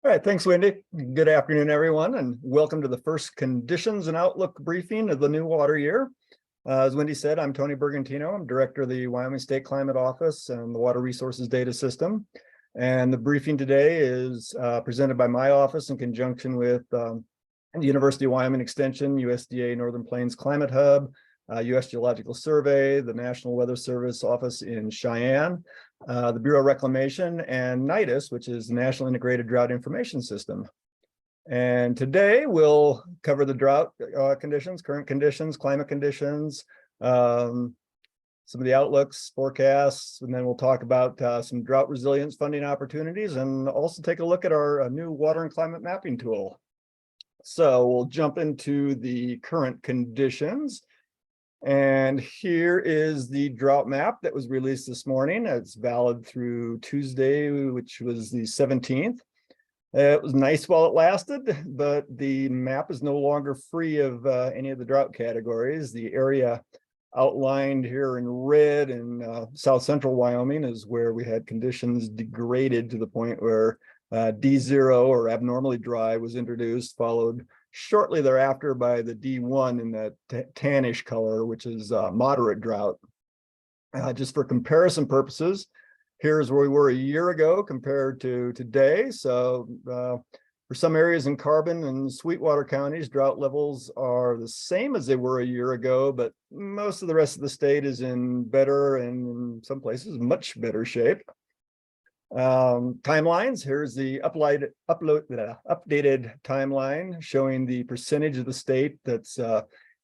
All right, thanks, Wendy. Good afternoon, everyone, and welcome to the first Conditions and Outlook briefing of the new water year. As Wendy said, I'm Tony Bergantino. I'm director of the Wyoming State Climate Office and the Water Resources Data System. And the briefing today is presented by my office in conjunction with the University of Wyoming Extension, USDA Northern Plains Climate Hub, US Geological Survey, the National Weather Service office in Cheyenne, the Bureau of Reclamation, and NIDIS, which is the National Integrated Drought Information System. And today we'll cover the drought conditions, current conditions, climate conditions, some of the outlooks, forecasts, and then we'll talk about some drought resilience funding opportunities and also take a look at our new water and climate mapping tool. So we'll jump into the current conditions. And here is the drought map that was released this morning. It's valid through Tuesday, which was the 17th. It was nice while it lasted, but the map is no longer free of any of the drought categories. The area outlined here in red in south central Wyoming is where we had conditions degraded to the point where D0 or abnormally dry was introduced, followed shortly thereafter by the D1 in that tannish color, which is moderate drought. Just for comparison purposes, here's where we were a year ago compared to today. So for some areas in Carbon and Sweetwater counties, drought levels are the same as they were a year ago, but most of the rest of the state is in better and in some places much better shape. Timelines. Here's the updated timeline showing the percentage of the state that's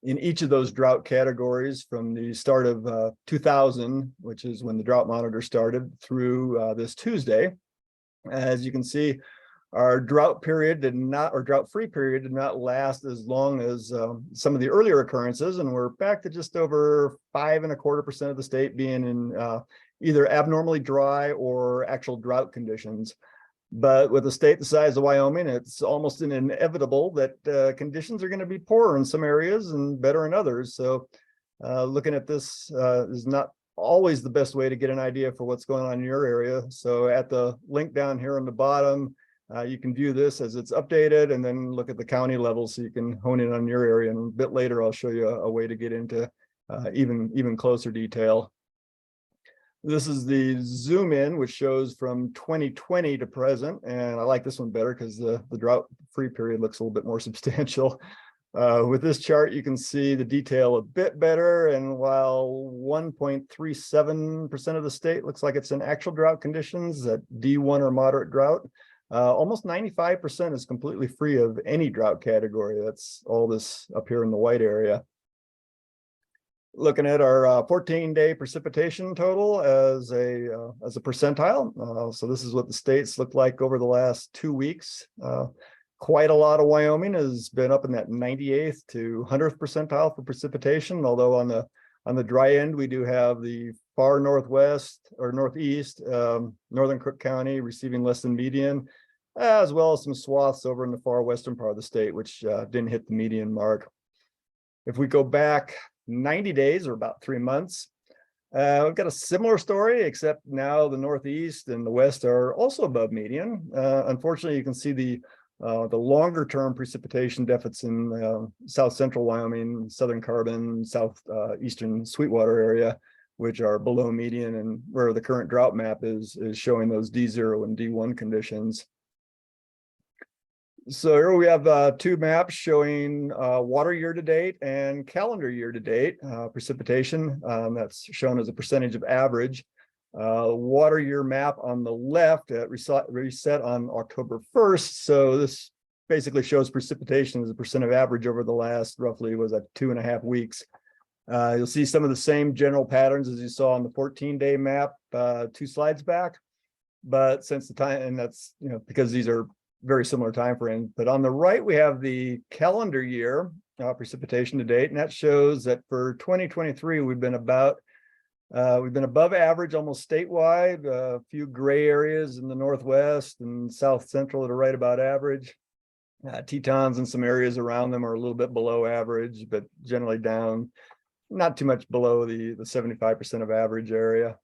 in each of those drought categories from the start of 2000, which is when the drought monitor started, through this Tuesday. As you can see, our drought period did not, or drought-free period did not last as long as some of the earlier occurrences, and we're back to just over 5.25% of the state being in either abnormally dry or actual drought conditions. But with a state the size of Wyoming, it's almost inevitable that conditions are going to be poorer in some areas and better in others. So looking at this is not always the best way to get an idea for what's going on in your area. So at the link down here on the bottom, you can view this as it's updated and then look at the county level so you can hone in on your area. And a bit later, I'll show you a way to get into even closer detail. This is the zoom in, which shows from 2020 to present. And I like this one better because the drought-free period looks a little bit more substantial. With this chart, you can see the detail a bit better. And while 1.37% of the state looks like it's in actual drought conditions at D1 or moderate drought, almost 95% is completely free of any drought category. That's all this up here in the white area. Looking at our 14-day precipitation total as a percentile. So this is what the states look like over the last 2 weeks. Quite a lot of Wyoming has been up in that 98th to 100th percentile for precipitation, although on the dry end, we do have the far northwest or northeast, northern Cook County receiving less than median, as well as some swaths over in the far western part of the state, which didn't hit the median mark. If we go back 90 days or about 3 months, we've got a similar story, except now the northeast and the west are also above median. Unfortunately, you can see the longer term precipitation deficits in south central Wyoming, southern Carbon, southeastern Sweetwater area, which are below median, and where the current drought map is showing those D0 and D1 conditions. So here we have two maps showing water year to date and calendar year to date precipitation. That's shown as a percentage of average. Water year map on the left reset on October 1st. So this basically shows precipitation as a percent of average over the last roughly 2.5 weeks. You'll see some of the same general patterns as you saw on the 14-day map 2 slides back. But since the time, and that's because these are very similar time frames. But on the right, we have the calendar year precipitation to date, and that shows that for 2023, we've been above average almost statewide. A few gray areas in the northwest and south central that are right about average. Tetons and some areas around them are a little bit below average, but generally down, not too much below the 75% of average area.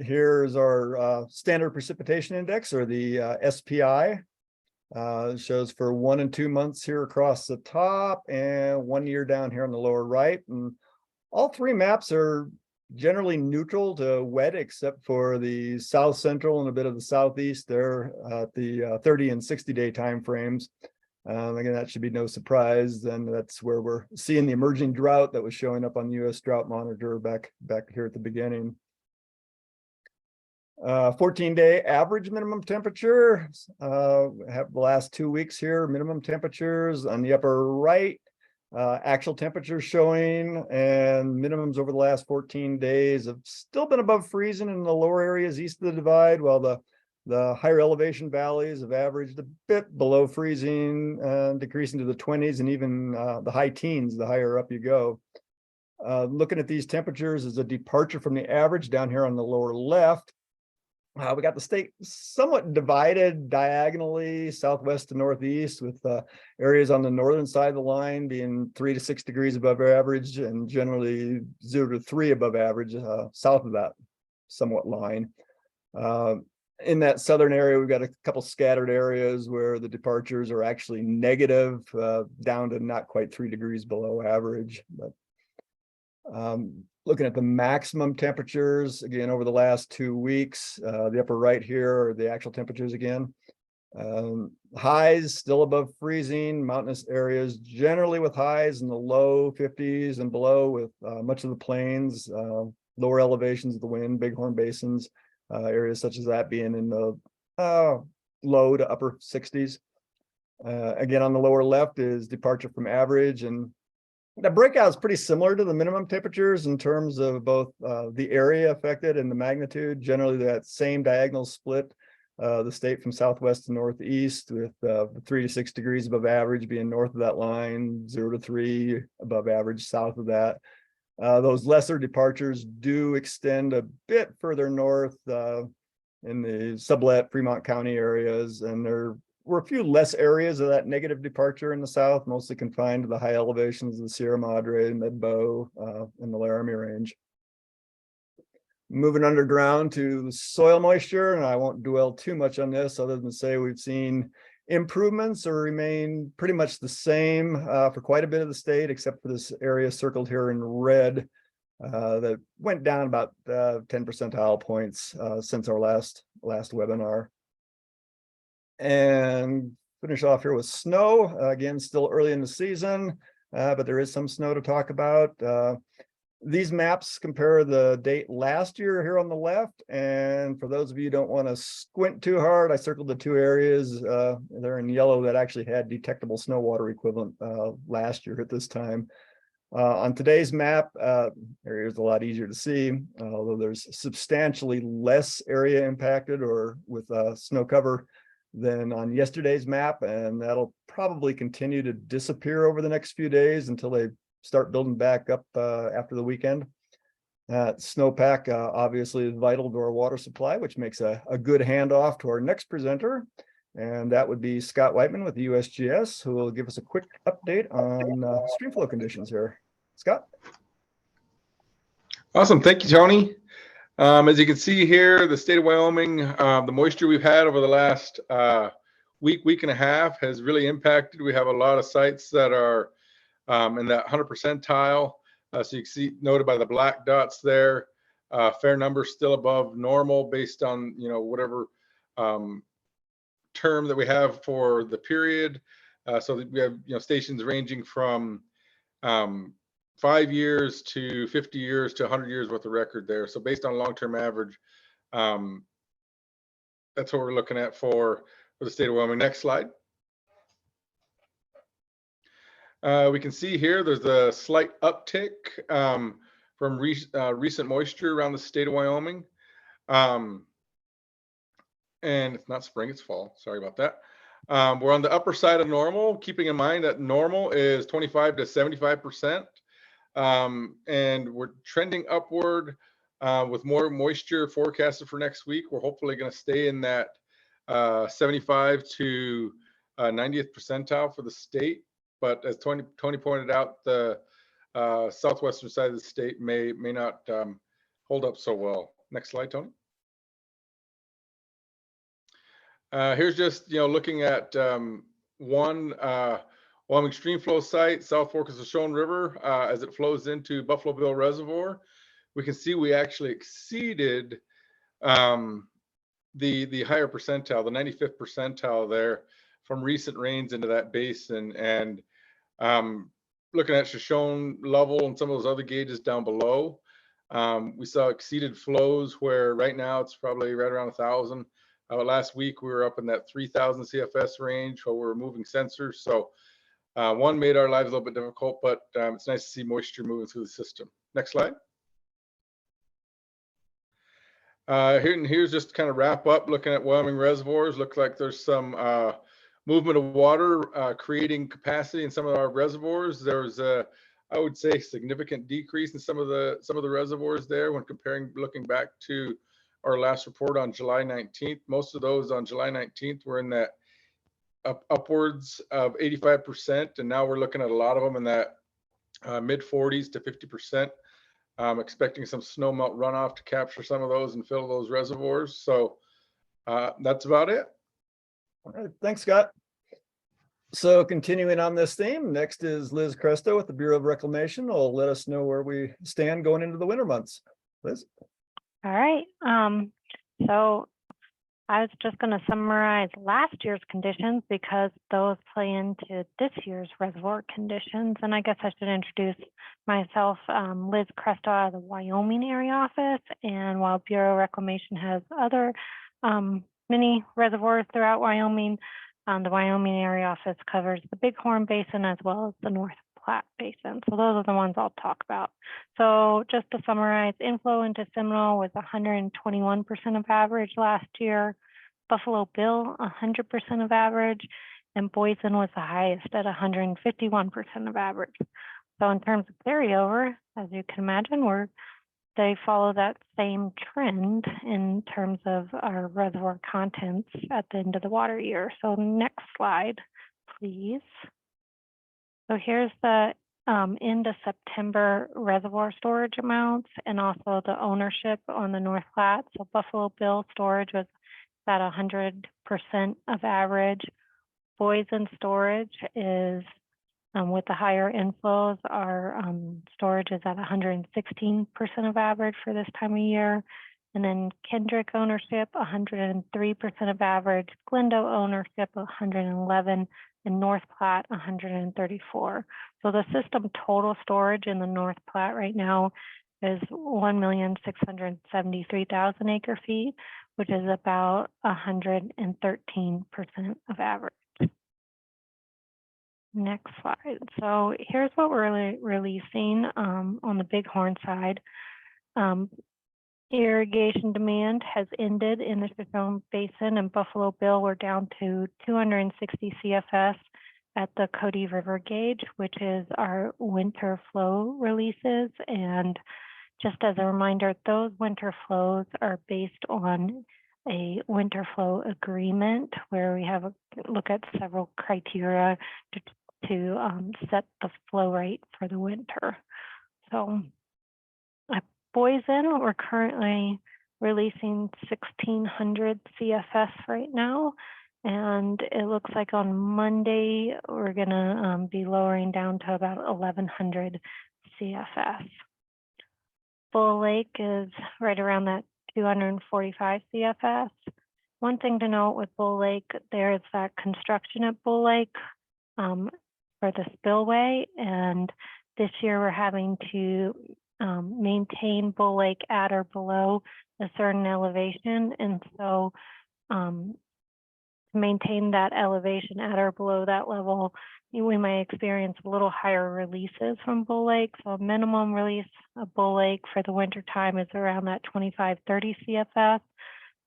Here's our standard precipitation index, or the SPI. It shows for 1 and 2 months here across the top, and 1 year down here on the lower right. And all 3 maps are generally neutral to wet, except for the south central and a bit of the southeast there at the 30 and 60-day time frames. Again, that should be no surprise. Then that's where we're seeing the emerging drought that was showing up on the U.S. Drought Monitor back here at the beginning. 14-day average minimum temperature. Have the last 2 weeks here, minimum temperatures on the upper right. Actual temperatures showing, and minimums over the last 14 days have still been above freezing in the lower areas east of the divide, while the higher elevation valleys have averaged a bit below freezing, decreasing to the 20s and even the high teens the higher up you go. Looking at these temperatures as a departure from the average down here on the lower left, we got the state somewhat divided diagonally southwest to northeast, with areas on the northern side of the line being 3 to 6 degrees above average, and generally 0 to 3 above average south of that somewhat line. In that southern area, we've got a couple scattered areas where the departures are actually negative, down to not quite 3 degrees below average. But looking at the maximum temperatures, again, over the last 2 weeks, the upper right here are the actual temperatures again. Highs still above freezing, mountainous areas generally with highs in the low 50s and below, with much of the plains, lower elevations of the wind, bighorn basins, areas such as that being in the low to upper 60s. Again, on the lower left is departure from average, and the breakout is pretty similar to the minimum temperatures in terms of both the area affected and the magnitude. Generally, that same diagonal split, the state from southwest to northeast, with 3 to 6 degrees above average being north of that line, 0 to 3 above average south of that. Those lesser departures do extend a bit further north in the Sublette, Fremont County areas, and there were a few less areas of that negative departure in the south, mostly confined to the high elevations of the Sierra Madre, Mid-Bow, and the Laramie Range. Moving underground to the soil moisture, and I won't dwell too much on this other than say we've seen improvements or remain pretty much the same for quite a bit of the state, except for this area circled here in red that went down about 10 percentile points since our last webinar. And finish off here with snow. Again, still early in the season, but there is some snow to talk about. These maps compare the date last year here on the left, and for those of you who don't want to squint too hard, I circled the 2 areas there in yellow that actually had detectable snow water equivalent last year at this time. On today's map, area is a lot easier to see, although there's substantially less area impacted or with snow cover than on yesterday's map, and that'll probably continue to disappear over the next few days until they start building back up after the weekend. Snowpack obviously is vital to our water supply, which makes a good handoff to our next presenter, and that would be Scott Whiteman with the USGS, who will give us a quick update on streamflow conditions here. Scott? Awesome, thank you, Tony. As you can see here, the state of Wyoming, the moisture we've had over the last week and a half has really impacted. We have a lot of sites that are in that 100 percentile. So you can see noted by the black dots there, fair numbers still above normal based on, whatever term that we have for the period. So we have, stations ranging from 5 years to 50 years to 100 years worth of record there. So based on long-term average, that's what we're looking at for the state of Wyoming. Next slide. We can see here there's a slight uptick from recent moisture around the state of Wyoming. And it's not spring, it's fall. Sorry about that. We're on the upper side of normal, keeping in mind that normal is 25 to 75%. And we're trending upward with more moisture forecasted for next week. We're hopefully going to stay in that 75 to 90th percentile for the state. But as Tony pointed out, the southwestern side of the state may not hold up so well. Next slide, Tony. Here's just, looking at one Wyoming streamflow site, South Fork of the Shoshone River, as it flows into Buffalo Bill Reservoir. We can see we actually exceeded the higher percentile, the 95th percentile there from recent rains into that basin. And looking at Shoshone level and some of those other gauges down below, we saw exceeded flows where right now it's probably right around 1,000. Last week we were up in that 3,000 CFS range while we were moving sensors. So one made our lives a little bit difficult, but it's nice to see moisture moving through the system. Next slide. Here's just to kind of wrap up looking at Wyoming reservoirs. Looks like there's some movement of water creating capacity in some of our reservoirs. There's a, I would say, significant decrease in some of the reservoirs there when looking back to our last report on July 19th. Most of those on July 19th were in that upwards of 85%, and now we're looking at a lot of them in that mid 40s to 50%. Expecting some snow melt runoff to capture some of those and fill those reservoirs. So that's about it. All right, thanks, Scott. So continuing on this theme, next is Liz Cresto with the Bureau of Reclamation. Will let us know where we stand going into the winter months. Liz? All right. So I was just going to summarize last year's conditions because those play into this year's reservoir conditions. And I guess I should introduce myself, Liz Cresto out of the Wyoming Area Office. And while Bureau of Reclamation has other mini reservoirs throughout Wyoming, the Wyoming Area Office covers the Bighorn Basin as well as the North Platte Basin. So those are the ones I'll talk about. So just to summarize, inflow into Seminole was 121% of average last year, Buffalo Bill 100% of average, and Boise was the highest at 151% of average. So in terms of carryover, as you can imagine, they follow that same trend in terms of our reservoir contents at the end of the water year. So next slide, please. So here's the end of September reservoir storage amounts and also the ownership on the North Platte. So Buffalo Bill storage was at 100% of average. Boise storage is with the higher inflows, our storage is at 116% of average for this time of year. And then Kendrick ownership, 103% of average, Glendo ownership, 111, and North Platte, 134. So the system total storage in the North Platte right now is 1,673,000 acre feet, which is about 113% of average. Next slide. So here's what we're releasing on the Bighorn side. Irrigation demand has ended in the Shoshone Basin, and Buffalo Bill we're down to 260 CFS at the Cody River gauge, which is our winter flow releases. And just as a reminder, those winter flows are based on a winter flow agreement where we have a look at several criteria to set the flow rate for the winter. So at Boise, we're currently releasing 1,600 CFS right now. And it looks like on Monday, we're gonna be lowering down to about 1,100 CFS. Bull Lake is right around that 245 CFS. One thing to note with Bull Lake, there is that construction at Bull Lake for the spillway, and this year we're having to maintain Bull Lake at or below a certain elevation, and so to maintain that elevation at or below that level, we might experience a little higher releases from Bull Lake. So a minimum release of Bull Lake for the winter time is around that 25-30 CFS.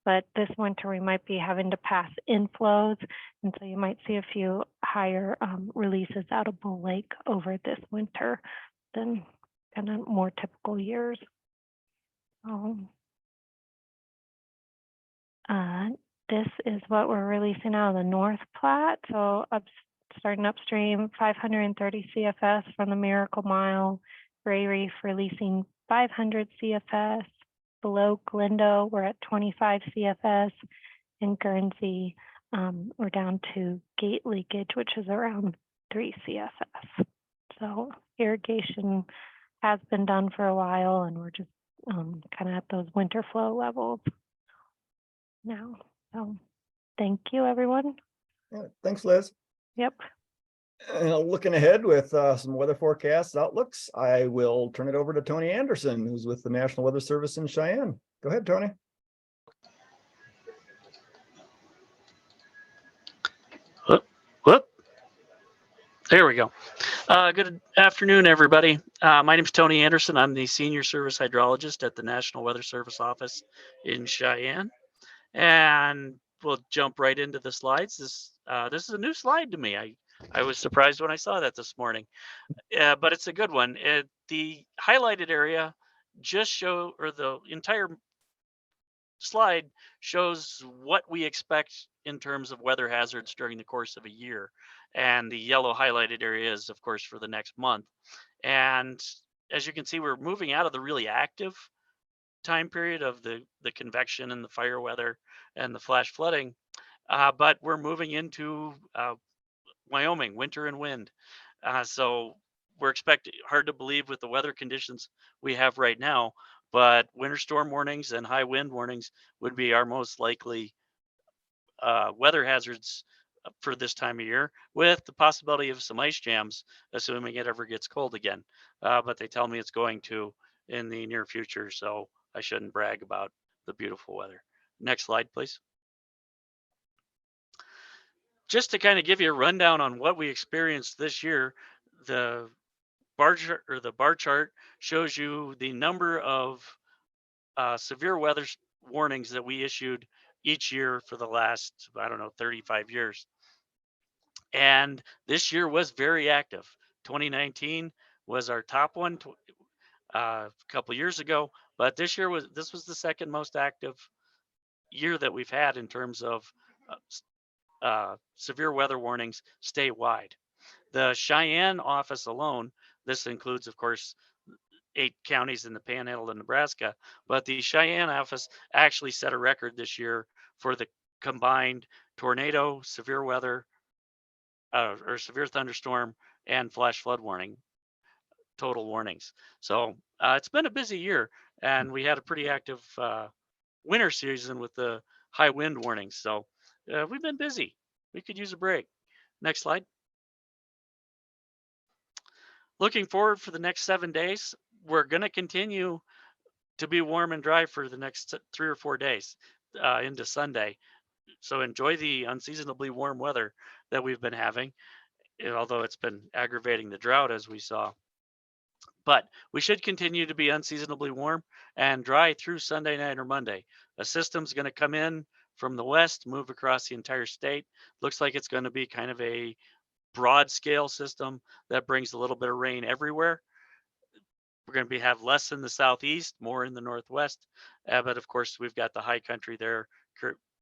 But this winter we might be having to pass inflows, and so you might see a few higher releases out of Bull Lake over this winter than kind of more typical years. This is what we're releasing out of the North Platte. So starting upstream, 530 CFS from the Miracle Mile. Gray Reef releasing 500 CFS. Below Glendo, we're at 25 CFS. And Guernsey we're down to gate leakage, which is around 3 CSS. So irrigation has been done for a while, and we're just kind of at those winter flow levels now. So thank you, everyone. Yeah, thanks, Liz. Yep. Looking ahead with some weather forecasts outlooks, I will turn it over to Tony Anderson, who's with the National Weather Service in Cheyenne. Go ahead, Tony. Whoop. There we go. Good afternoon, everybody. My name is Tony Anderson. I'm the Senior Service Hydrologist at the National Weather Service office in Cheyenne. And we'll jump right into the slides. This is a new slide to me. I was surprised when I saw that this morning, but it's a good one. The highlighted area the entire slide shows what we expect in terms of weather hazards during the course of a year. And the yellow highlighted area is, of course, for the next month. And as you can see, we're moving out of the really active time period of the convection and the fire weather and the flash flooding, but we're moving into Wyoming, winter and wind. So we're expecting, hard to believe with the weather conditions we have right now, but winter storm warnings and high wind warnings would be our most likely weather hazards for this time of year, with the possibility of some ice jams, assuming it ever gets cold again. But they tell me it's going to in the near future, so I shouldn't brag about the beautiful weather. Next slide, please. Just to kind of give you a rundown on what we experienced this year, the bar chart shows you the number of severe weather warnings that we issued each year for the last, 35 years. And this year was very active. 2019 was our top one a couple years ago, but this was the second most active year that we've had in terms of severe weather warnings statewide. The Cheyenne office alone, this includes, of course, 8 counties in the panhandle of Nebraska, but the Cheyenne office actually set a record this year for the combined tornado, severe weather, or severe thunderstorm, and flash flood warning, total warnings. So it's been a busy year, and we had a pretty active winter season with the high wind warnings. So we've been busy. We could use a break. Next slide. Looking forward for the next 7 days, we're going to continue to be warm and dry for the next 3 or 4 days into Sunday. So enjoy the unseasonably warm weather that we've been having, although it's been aggravating the drought as we saw. But we should continue to be unseasonably warm and dry through Sunday night or Monday. A system's going to come in from the west, move across the entire state. Looks like it's going to be kind of a broad scale system that brings a little bit of rain everywhere. We're going to have less in the southeast, more in the northwest. But of course, we've got the high country there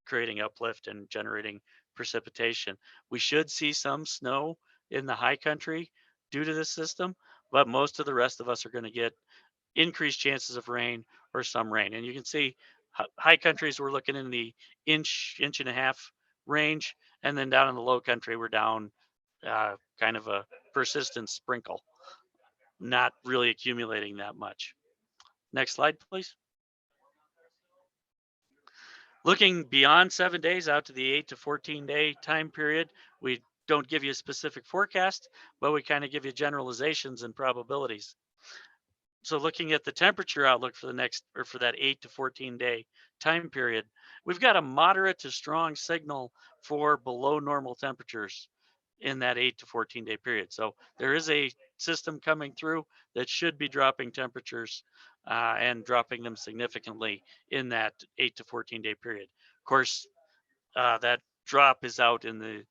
creating uplift and generating precipitation. We should see some snow in the high country due to this system, but most of the rest of us are going to get increased chances of rain or some rain. And you can see high countries, we're looking in the inch and a half range. And then down in the low country, we're down kind of a persistent sprinkle, not really accumulating that much. Next slide, please. Looking beyond 7 days out to the 8 to 14 day time period, we don't give you a specific forecast, but we kind of give you generalizations and probabilities. So looking at the temperature outlook for that 8 to 14 day time period, we've got a moderate to strong signal for below normal temperatures in that 8 to 14 day period. So there is a system coming through that should be dropping temperatures and dropping them significantly in that 8 to 14 day period. Of course, that drop is out in the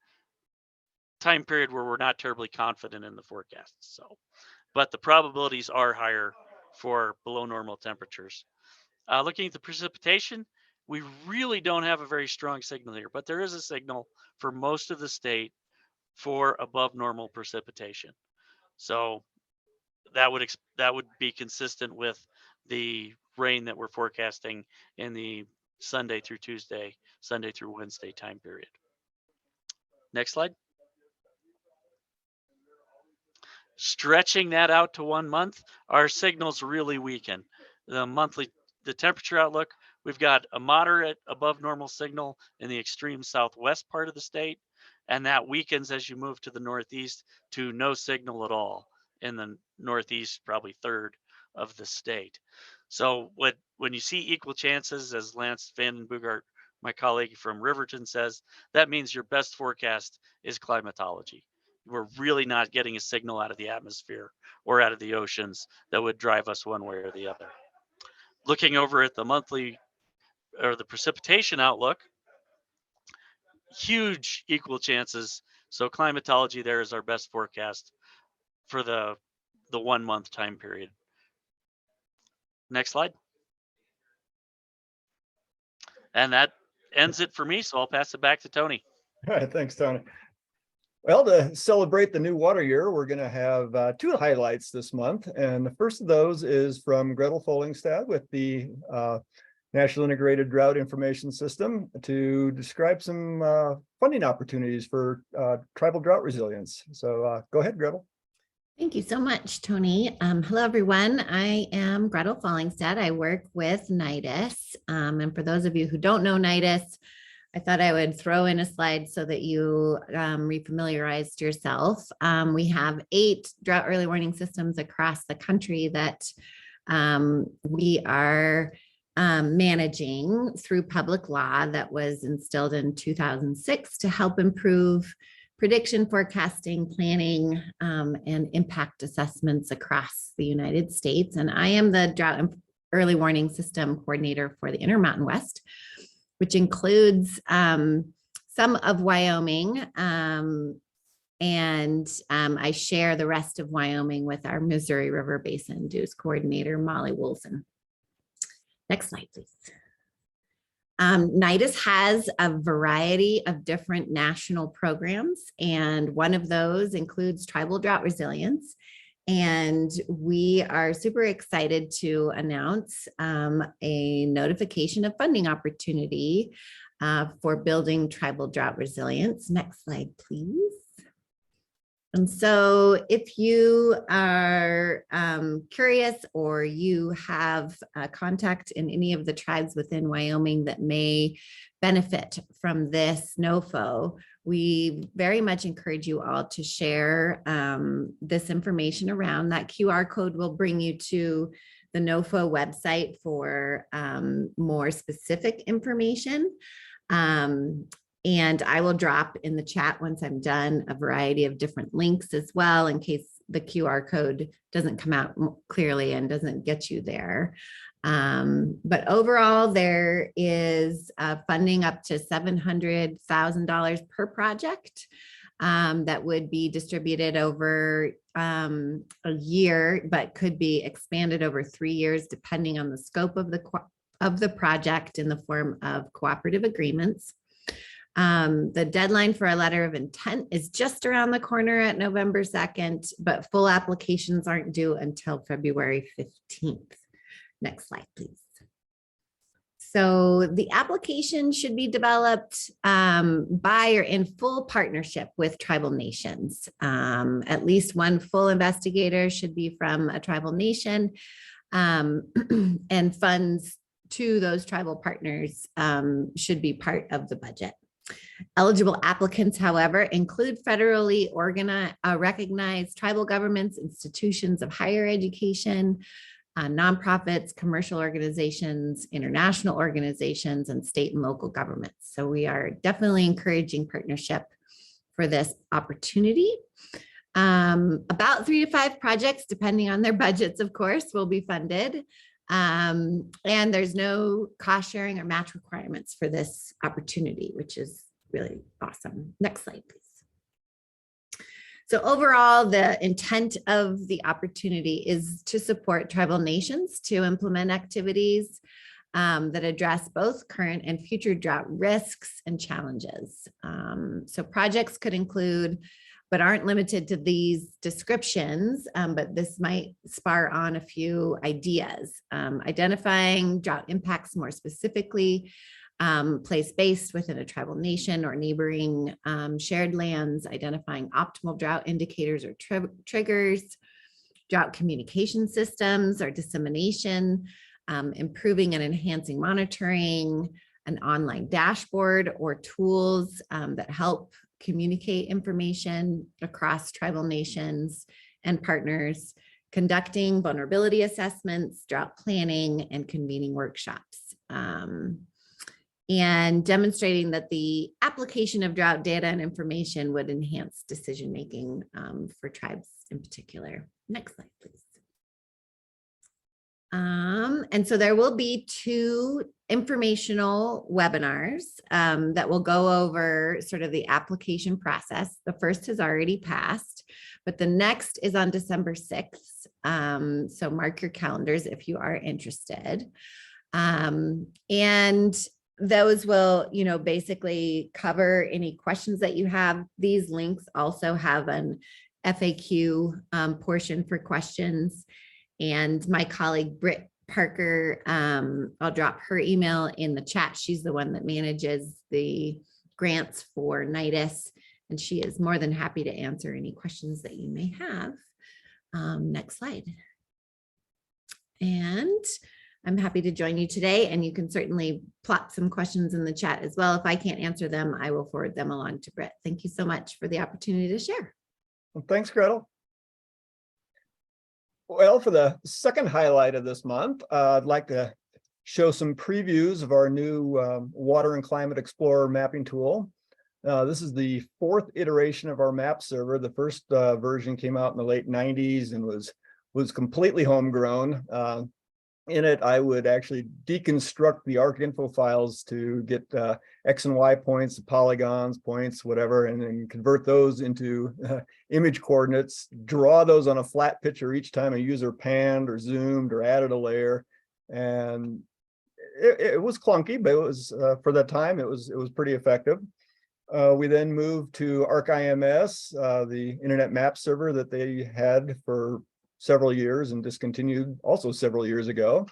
time period where we're not terribly confident in the forecast. So, but the probabilities are higher for below normal temperatures. Looking at the precipitation, we really don't have a very strong signal here, but there is a signal for most of the state for above normal precipitation. So that would be consistent with the rain that we're forecasting in the Sunday through Tuesday, Sunday through Wednesday time period. Next slide. Stretching that out to 1 month, our signals really weaken. The temperature outlook, we've got a moderate above normal signal in the extreme southwest part of the state, and that weakens as you move to the northeast to no signal at all in the northeast, probably third of the state. So when you see equal chances, as Lance Van Boogart, my colleague from Riverton, says, that means your best forecast is climatology. We're really not getting a signal out of the atmosphere or out of the oceans that would drive us one way or the other. Looking over at the monthly or the precipitation outlook, huge equal chances. So climatology there is our best forecast for the 1 month time period. Next slide. And that ends it for me. So I'll pass it back to Tony. All right, thanks, Tony. Well, to celebrate the new water year, we're going to have two highlights this month. And the first of those is from Gretel Follingstad with the National Integrated Drought Information System to describe some funding opportunities for tribal drought resilience. So go ahead, Gretel. Thank you so much, Tony. Hello, everyone. I am Gretel Follingstad. I work with NIDIS. And for those of you who don't know NIDIS, I thought I would throw in a slide so that you refamiliarized yourself. We have 8 drought early warning systems across the country that we are managing through public law that was instilled in 2006 to help improve prediction, forecasting, planning, and impact assessments across the United States. And I am the drought early warning system coordinator for the Intermountain West, which includes some of Wyoming. And I share the rest of Wyoming with our Missouri River Basin DEWS coordinator, Molly Wilson. Next slide, please. NIDIS has a variety of different national programs, and one of those includes tribal drought resilience. And we are super excited to announce a notification of funding opportunity for building tribal drought resilience. Next slide, please. And so if you are curious or you have contact in any of the tribes within Wyoming that may benefit from this NOFO, we very much encourage you all to share this information around. That QR code will bring you to the NOFO website for more specific information. And I will drop in the chat once I'm done a variety of different links as well, in case the QR code doesn't come out clearly and doesn't get you there. But overall, there is funding up to $700,000 per project that would be distributed over a year, but could be expanded over 3 years, depending on the scope of the project in the form of cooperative agreements. The deadline for a letter of intent is just around the corner at November 2nd, but full applications aren't due until February 15th. Next slide, please. So the application should be developed by or in full partnership with tribal nations. At least one full investigator should be from a tribal nation, and funds to those tribal partners should be part of the budget. Eligible applicants, however, include federally recognized tribal governments, institutions of higher education, nonprofits, commercial organizations, international organizations, and state and local governments. So we are definitely encouraging partnership for this opportunity. About 3 to 5 projects, depending on their budgets, of course, will be funded. And there's no cost sharing or match requirements for this opportunity, which is really awesome. Next slide, please. So overall, the intent of the opportunity is to support tribal nations to implement activities that address both current and future drought risks and challenges. So projects could include, but aren't limited to these descriptions, but this might spur on a few ideas. Identifying drought impacts more specifically, place-based within a tribal nation or neighboring shared lands, identifying optimal drought indicators or triggers, drought communication systems or dissemination, improving and enhancing monitoring, an online dashboard or tools that help communicate information across tribal nations and partners, conducting vulnerability assessments, drought planning, and convening workshops. And demonstrating that the application of drought data and information would enhance decision-making for tribes in particular. Next slide, please. And so there will be 2 informational webinars that will go over sort of the application process. The first has already passed, but the next is on December 6th. So mark your calendars if you are interested. And those will, basically cover any questions that you have. These links also have an FAQ portion for questions. And my colleague, Britt Parker, I'll drop her email in the chat. She's the one that manages the grants for NIDIS, and she is more than happy to answer any questions that you may have. Next slide. And I'm happy to join you today, and you can certainly plot some questions in the chat as well. If I can't answer them, I will forward them along to Britt. Thank you so much for the opportunity to share. Well, thanks, Gretel. Well, for the second highlight of this month, I'd like to show some previews of our new Water and Climate Explorer mapping tool. This is the 4th iteration of our map server. The first version came out in the late 90s and was completely homegrown. In it, I would actually deconstruct the ArcInfo files to get X and Y points, polygons, points, whatever, and then convert those into image coordinates, draw those on a flat picture each time a user panned or zoomed or added a layer. And it was clunky, but it was for that time, it was pretty effective. We then moved to ArcIMS, the internet map server that they had for several years and discontinued also several years ago.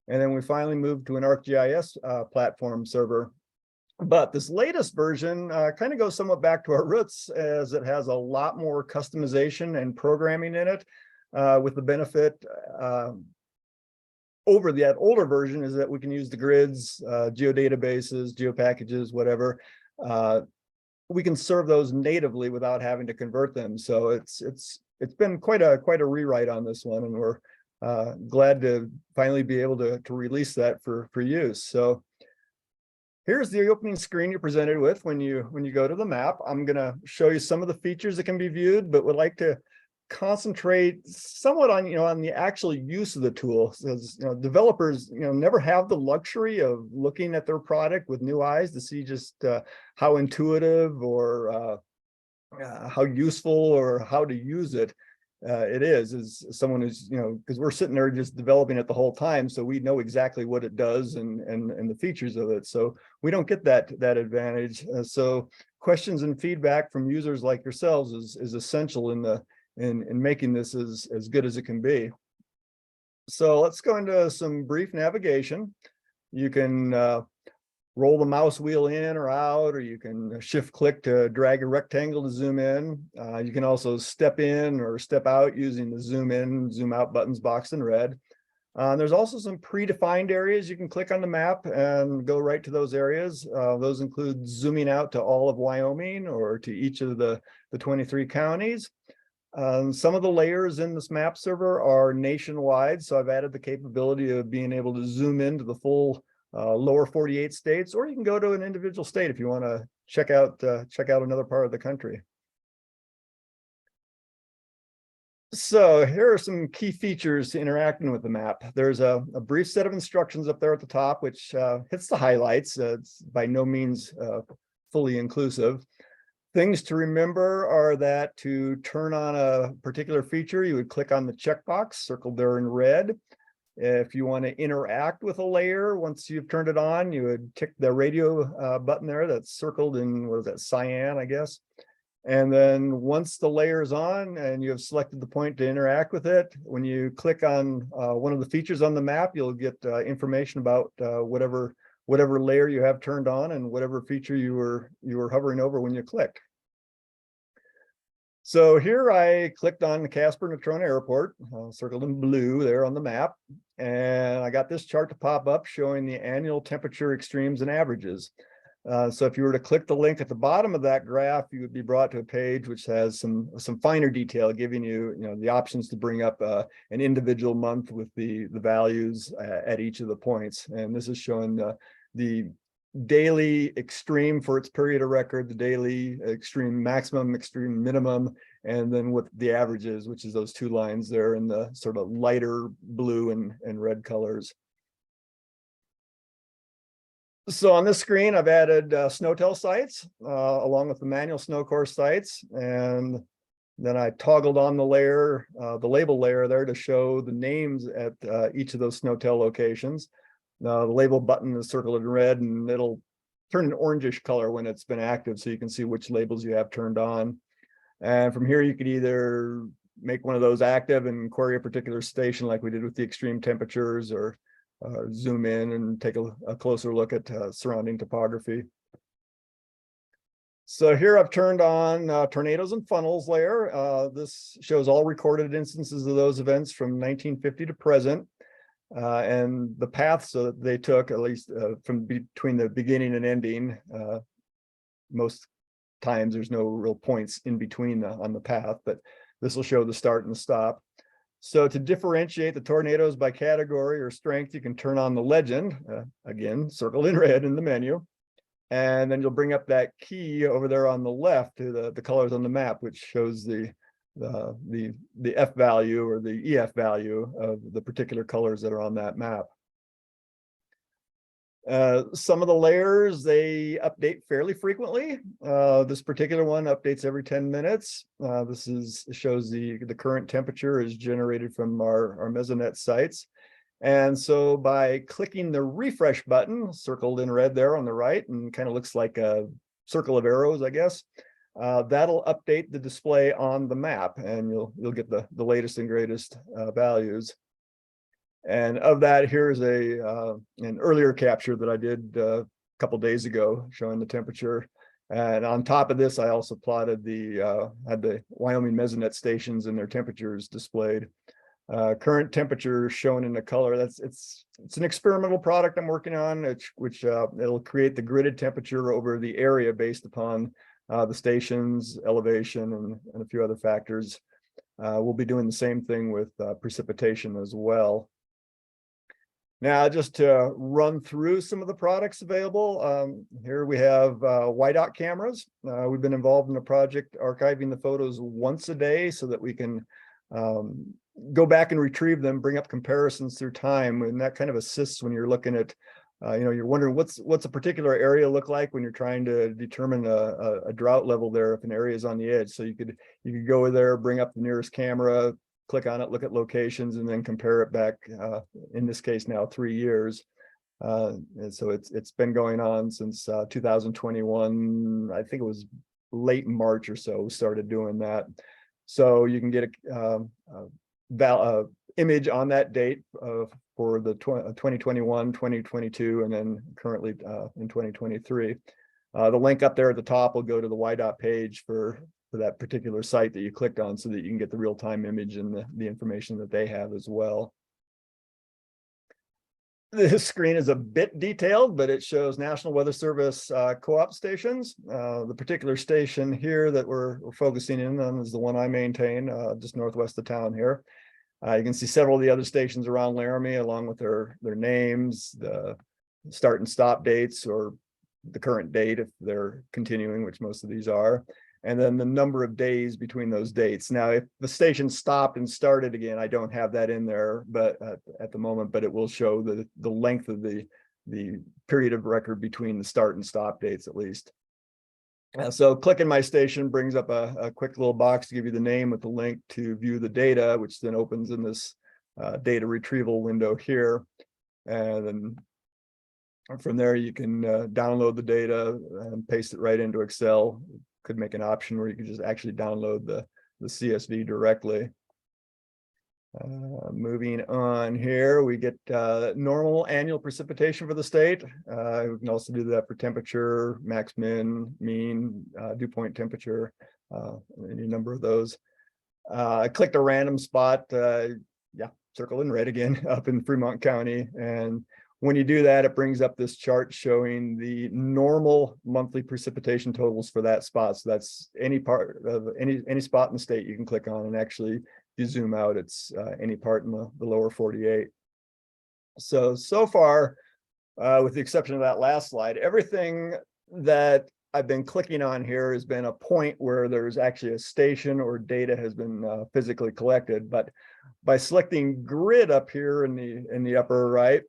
And then we finally moved to an ArcGIS platform server. But this latest version kind of goes somewhat back to our roots, as it has a lot more customization and programming in it, with the benefit over that older version is that we can use the grids, geodatabases, geopackages, whatever. We can serve those natively without having to convert them. So it's been quite a rewrite on this one, and we're glad to finally be able to release that for use. So here's the opening screen you're presented with when you go to the map. I'm going to show you some of the features that can be viewed, but would like to concentrate somewhat on on the actual use of the tool, because developers never have the luxury of looking at their product with new eyes to see just how intuitive or how useful or how to use it it is as someone who's because we're sitting there just developing it the whole time, so we know exactly what it does and the features of it, so we don't get that advantage. So questions and feedback from users like yourselves is essential in making this as good as it can be. So let's go into some brief navigation. You can roll the mouse wheel in or out, or you can shift click to drag a rectangle to zoom in. You can also step in or step out using the zoom in, zoom out buttons boxed in red. There's also some predefined areas you can click on the map and go right to those areas. Those include zooming out to all of Wyoming or to each of the 23 counties. Some of the layers in this map server are nationwide, so I've added the capability of being able to zoom into the full lower 48 states, or you can go to an individual state if you want to check out another part of the country. So here are some key features to interacting with the map. There's a brief set of instructions up there at the top, which hits the highlights. It's by no means fully inclusive. Things to remember are that to turn on a particular feature, you would click on the checkbox circled there in red. If you want to interact with a layer, once you've turned it on, you would tick the radio button there that's circled in, what is that, cyan, I guess. And then once the layer is on and you have selected the point to interact with it, when you click on one of the features on the map, you'll get information about whatever whatever layer you have turned on and whatever feature you were hovering over when you click. So here I clicked on the Casper-Natrona Airport, circled in blue there on the map, and I got this chart to pop up showing the annual temperature extremes and averages. So if you were to click the link at the bottom of that graph, you would be brought to a page which has some finer detail, giving you, the options to bring up an individual month with the values at each of the points. And this is showing the daily extreme for its period of record, the daily extreme maximum, extreme minimum, and then what the average is, which is those two lines there in the sort of lighter blue and red colors. So on this screen, I've added SNOTEL sites along with the manual snow course sites, and then I toggled on the layer, the label layer there to show the names at each of those SNOTEL locations. The label button is circled in red, and it'll turn an orangish color when it's been active, so you can see which labels you have turned on. And from here, you could either make one of those active and query a particular station like we did with the extreme temperatures, or zoom in and take a closer look at surrounding topography. So here I've turned on tornadoes and funnels layer. This shows all recorded instances of those events from 1950 to present. And the paths that they took, at least from between the beginning and ending. Most times there's no real points in between on the path, but this will show the start and the stop. So to differentiate the tornadoes by category or strength, you can turn on the legend, again, circled in red in the menu. And then you'll bring up that key over there on the left to the colors on the map, which shows the F value or the EF value of the particular colors that are on that map. Some of the layers, they update fairly frequently. This particular one updates every 10 minutes. This shows the current temperature is generated from our Mesonet sites. And so by clicking the refresh button, circled in red there on the right, and kind of looks like a circle of arrows, I guess, that'll update the display on the map, and you'll get the latest and greatest values. And of that, here's an earlier capture that I did a couple days ago showing the temperature. And on top of this, I also plotted had the Wyoming Mesonet stations and their temperatures displayed. Current temperature shown in the color. It's an experimental product I'm working on, which it'll create the gridded temperature over the area based upon the station's elevation and a few other factors. We'll be doing the same thing with precipitation as well. Now, just to run through some of the products available, here we have YDOT cameras. We've been involved in a project archiving the photos once a day so that we can go back and retrieve them, bring up comparisons through time, and that kind of assists when you're looking at, you're wondering what's a particular area look like when you're trying to determine a drought level there if an area is on the edge. So you could go there, bring up the nearest camera, click on it, look at locations, and then compare it back, in this case now 3 years. And so it's been going on since 2021. I think it was late March or so we started doing that. So you can get a image on that date for the 2021, 2022, and then currently in 2023. The link up there at the top will go to the YDOT page for that particular site that you clicked on, so that you can get the real-time image and the information that they have as well. This screen is a bit detailed, but it shows National Weather Service co-op stations. The particular station here that we're focusing in on is the one I maintain just northwest of town here. You can see several of the other stations around Laramie, along with their names, the start and stop dates, or the current date if they're continuing, which most of these are, and then the number of days between those dates. Now, if the station stopped and started again, I don't have that in there, but at the moment, but it will show the length of the period of record between the start and stop dates at least. So clicking my station brings up a quick little box to give you the name with the link to view the data, which then opens in this data retrieval window here. And then from there, you can download the data and paste it right into Excel. Could make an option where you could just actually download the CSV directly. Moving on here, we get normal annual precipitation for the state. We can also do that for temperature, max, min, mean, dew point temperature, any number of those. I clicked a random spot, yeah, circle in red again, up in Fremont County. And when you do that, it brings up this chart showing the normal monthly precipitation totals for that spot. So that's any part of any spot in the state you can click on, and actually, if you zoom out, it's any part in the lower 48. So far, with the exception of that last slide, everything that I've been clicking on here has been a point where there's actually a station or data has been physically collected. But by selecting grid up here in the upper right,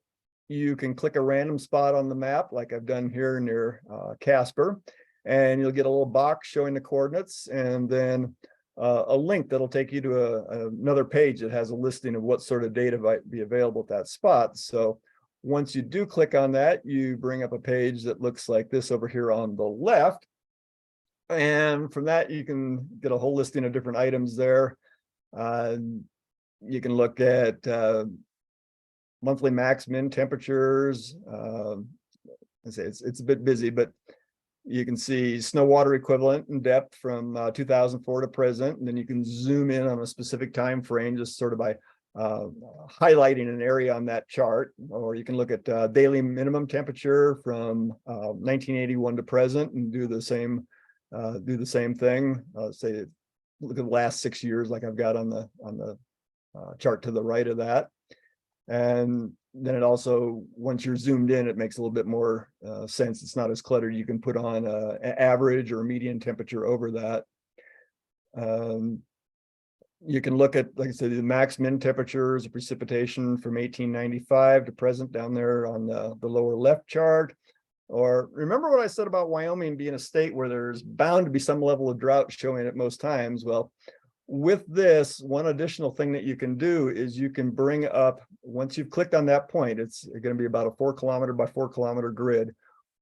you can click a random spot on the map, like I've done here near Casper, and you'll get a little box showing the coordinates, and then a link that'll take you to another page that has a listing of what sort of data might be available at that spot. So once you do click on that, you bring up a page that looks like this over here on the left. And from that, you can get a whole listing of different items there. You can look at monthly max min temperatures. I say it's a bit busy, but you can see snow water equivalent and depth from 2004 to present, and then you can zoom in on a specific time frame just sort of by highlighting an area on that chart. Or you can look at daily minimum temperature from 1981 to present and do the same thing. Say look at the last 6 years, like I've got on the chart to the right of that. And then it also, once you're zoomed in, it makes a little bit more sense. It's not as cluttered. You can put on an average or median temperature over that. You can look at, like I said, the max min temperatures of precipitation from 1895 to present down there on the lower left chart. Or remember what I said about Wyoming being a state where there's bound to be some level of drought showing at most times. Well, with this, one additional thing that you can do is you can bring up, once you've clicked on that point, it's going to be about a 4 kilometer by 4 kilometer grid.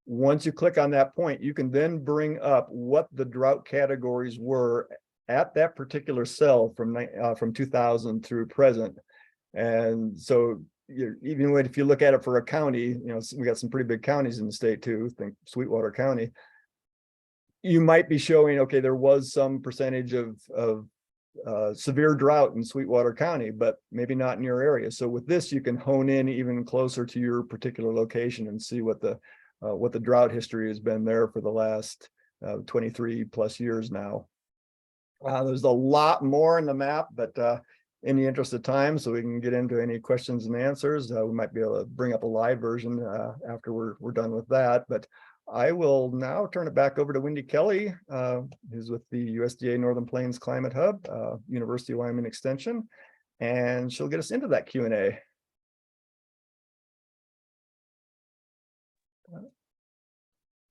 Once you click on that point, you can then bring up what the drought categories were at that particular cell from 2000 through present. And so even if you look at it for a county, we got some pretty big counties in the state too, think Sweetwater County, you might be showing, okay, there was some percentage of severe drought in Sweetwater County, but maybe not in your area. So with this, you can hone in even closer to your particular location and see what the drought history has been there for the last 23 plus years now. There's a lot more in the map, but in the interest of time, so we can get into any questions and answers, we might be able to bring up a live version after we're done with that. But I will now turn it back over to Wendy Kelly, who's with the USDA Northern Plains Climate Hub, University of Wyoming Extension, and she'll get us into that Q&A.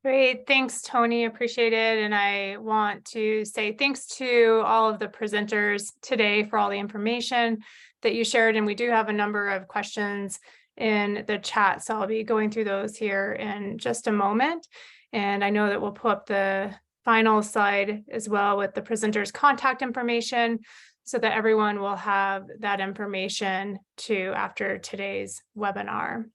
Great, thanks, Tony, appreciate it. And I want to say thanks to all of the presenters today for all the information that you shared. And we do have a number of questions in the chat, so I'll be going through those here in just a moment. And I know that we'll pull up the final slide as well with the presenters' contact information so that everyone will have that information too after today's webinar.